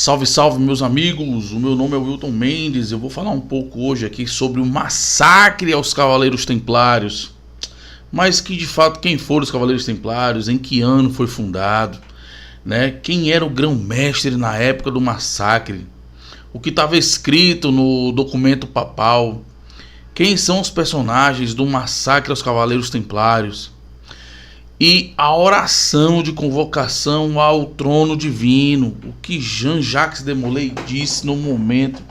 Salve, salve, meus amigos, o meu nome é Wilton Mendes. Eu vou falar um pouco hoje aqui sobre o massacre aos Cavaleiros Templários. Mas que de fato, quem foram os Cavaleiros Templários, em que ano foi fundado, né? Quem era o grão-mestre na época do massacre, o que estava escrito no documento papal, quem são os personagens do massacre aos Cavaleiros Templários e a oração de convocação ao trono divino, o que Jean-Jacques de Molay disse no momento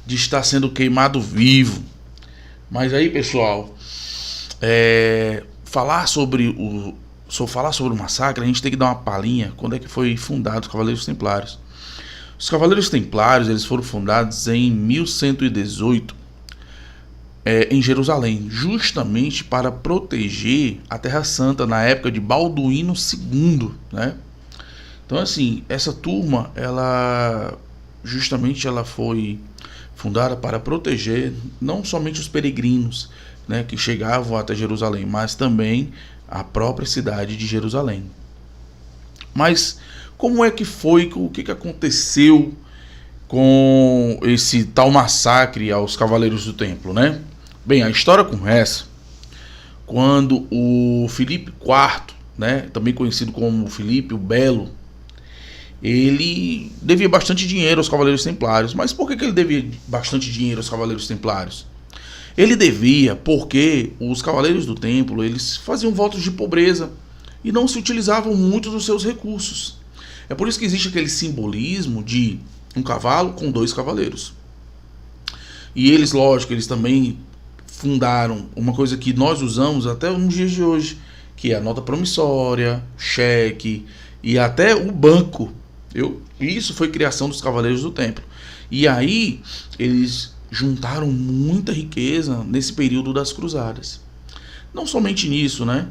de estar sendo queimado vivo. Mas aí, pessoal, falar sobre o massacre, a gente tem que dar uma palhinha quando é que foi fundado os Cavaleiros Templários. Os Cavaleiros Templários, eles foram fundados em 1118 em Jerusalém, justamente para proteger a Terra Santa na época de Balduíno II, né? Então, assim, essa turma, ela foi fundada para proteger não somente os peregrinos, né, que chegavam até Jerusalém, mas também a própria cidade de Jerusalém. Mas como é que foi, o que aconteceu com esse tal massacre aos Cavaleiros do Templo, né? Bem, a história começa quando o Filipe IV, né, também conhecido como Filipe o Belo, ele devia bastante dinheiro aos Cavaleiros Templários. Mas por que ele devia bastante dinheiro aos Cavaleiros Templários? Ele devia porque os Cavaleiros do Templo, eles faziam votos de pobreza e não se utilizavam muito dos seus recursos. É por isso que existe aquele simbolismo de um cavalo com dois cavaleiros. E eles, lógico, eles também fundaram uma coisa que nós usamos até nos dias de hoje, que é a nota promissória, cheque e até o banco. Isso foi criação dos Cavaleiros do Templo. E aí eles juntaram muita riqueza nesse período das Cruzadas. Não somente nisso, né?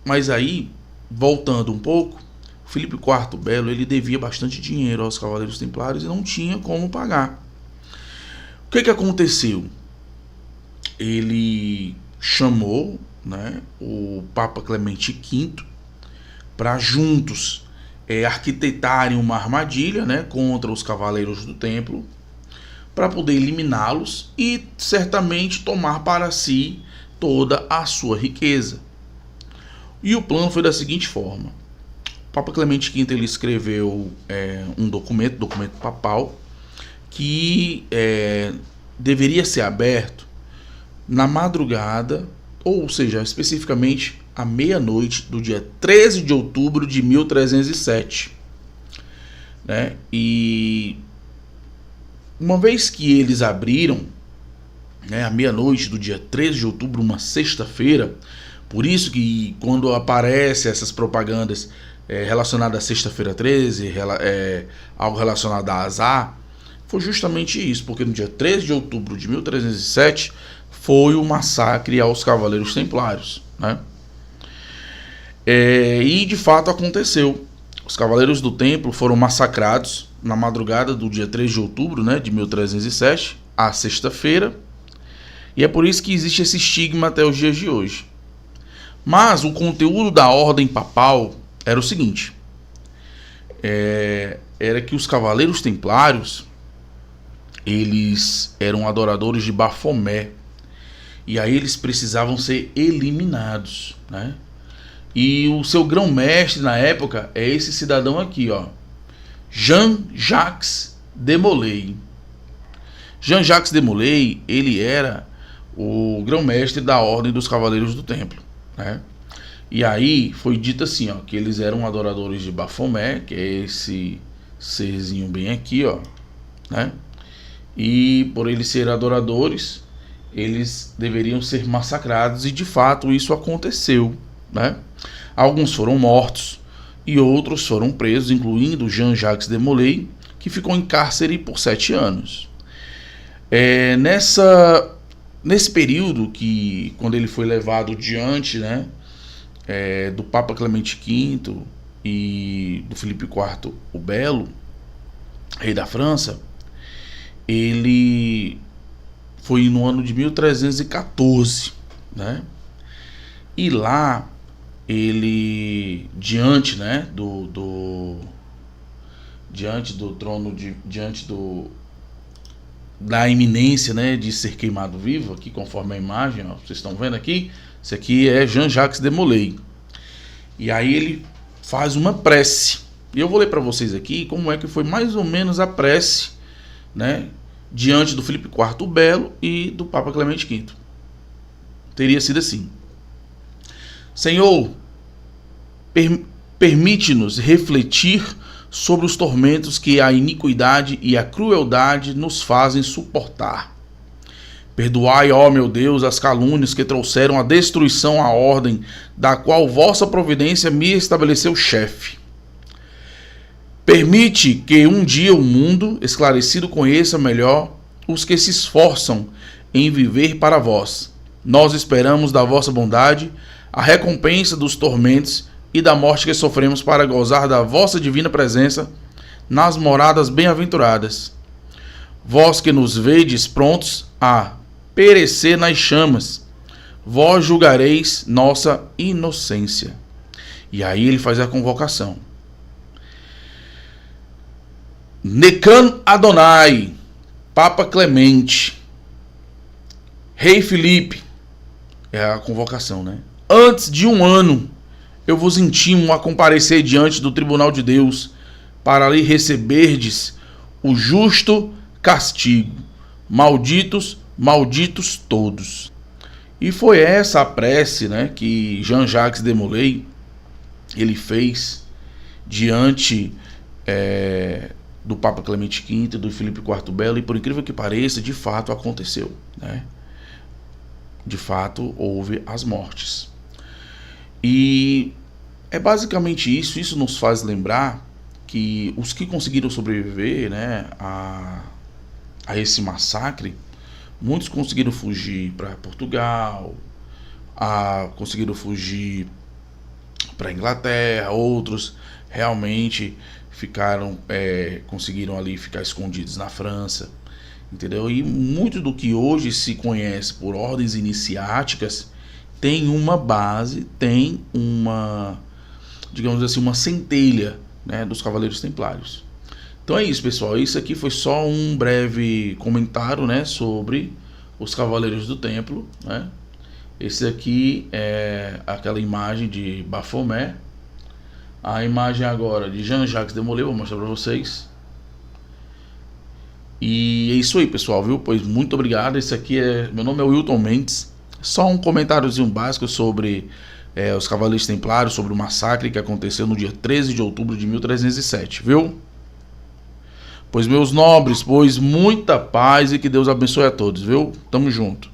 Mas aí, voltando um pouco, Filipe IV Belo, ele devia bastante dinheiro aos Cavaleiros Templários e não tinha como pagar. O que aconteceu? Ele chamou, né, o Papa Clemente V para juntos arquitetarem uma armadilha, né, contra os Cavaleiros do Templo, para poder eliminá-los e certamente tomar para si toda a sua riqueza. E o plano foi da seguinte forma: o Papa Clemente V ele escreveu um documento papal, que deveria ser aberto na madrugada, ou seja, especificamente à meia-noite do dia 13 de outubro de 1307. Né? E uma vez que eles abriram, né, à meia-noite do dia 13 de outubro, uma sexta-feira, por isso que quando aparecem essas propagandas relacionadas à sexta-feira 13, algo relacionado a azar, foi justamente isso, porque no dia 13 de outubro de 1307 foi o massacre aos Cavaleiros Templários, né? E de fato aconteceu. Os Cavaleiros do Templo foram massacrados na madrugada do dia 3 de outubro, né, de 1307, à sexta-feira, e é por isso que existe esse estigma até os dias de hoje. Mas o conteúdo da ordem papal era o seguinte: era que os Cavaleiros Templários, eles eram adoradores de Bafomé, e aí eles precisavam ser eliminados, né? E o seu grão-mestre na época é esse cidadão aqui, ó, Jean-Jacques de Molay. Jean-Jacques de Molay, ele era o grão-mestre da Ordem dos Cavaleiros do Templo, né? E aí foi dito assim, ó, que eles eram adoradores de Bafomé, que é esse serzinho bem aqui, ó, né? E por eles serem adoradores, eles deveriam ser massacrados, e de fato isso aconteceu, né? Alguns foram mortos e outros foram presos, incluindo Jean-Jacques de Molay, que ficou em cárcere por 7 anos. Nesse período, que quando ele foi levado diante, né, do Papa Clemente V e do Filipe IV o Belo, rei da França, ele foi no ano de 1314, né? E lá ele diante, né, diante do trono, da iminência, né, de ser queimado vivo, aqui conforme a imagem, ó, vocês estão vendo aqui, isso aqui é Jean-Jacques de Molay. E aí ele faz uma prece. E eu vou ler para vocês aqui como é que foi mais ou menos a prece, né, diante do Filipe IV o Belo e do Papa Clemente V. Teria sido assim: Senhor, permite-nos refletir sobre os tormentos que a iniquidade e a crueldade nos fazem suportar. Perdoai, ó meu Deus, as calúnias que trouxeram a destruição à ordem, da qual vossa providência me estabeleceu chefe. Permite que um dia o mundo esclarecido conheça melhor os que se esforçam em viver para vós. Nós esperamos da vossa bondade a recompensa dos tormentos e da morte que sofremos para gozar da vossa divina presença nas moradas bem-aventuradas. Vós que nos vedes prontos a perecer nas chamas, vós julgareis nossa inocência. E aí ele faz a convocação. Necan Adonai, Papa Clemente, Rei Filipe, é a convocação, né? Antes de 1 ano, eu vos intimo a comparecer diante do tribunal de Deus, para ali receberdes o justo castigo. Malditos, malditos todos. E foi essa a prece, né, que Jean-Jacques de Molay ele fez diante do Papa Clemente V e do Filipe IV Belo, e por incrível que pareça, de fato aconteceu, né? De fato houve as mortes. E é basicamente isso nos faz lembrar que os que conseguiram sobreviver, né, a esse massacre, muitos conseguiram fugir para Portugal, conseguiram fugir para Inglaterra, outros realmente conseguiram ali ficar escondidos na França, entendeu? E muito do que hoje se conhece por ordens iniciáticas tem uma base, tem uma, digamos assim, uma centelha, né, dos Cavaleiros Templários. Então é isso, pessoal. Isso aqui foi só um breve comentário, né, sobre os Cavaleiros do Templo, né? Esse aqui é aquela imagem de Baphomet. A imagem agora de Jean-Jacques de Molay, vou mostrar para vocês. E é isso aí, pessoal, viu? Pois muito obrigado. Esse aqui meu nome é Wilton Mendes. Só um comentáriozinho básico sobre os Cavaleiros Templários, sobre o massacre que aconteceu no dia 13 de outubro de 1307, viu? Pois, meus nobres, pois muita paz e que Deus abençoe a todos, viu? Tamo junto.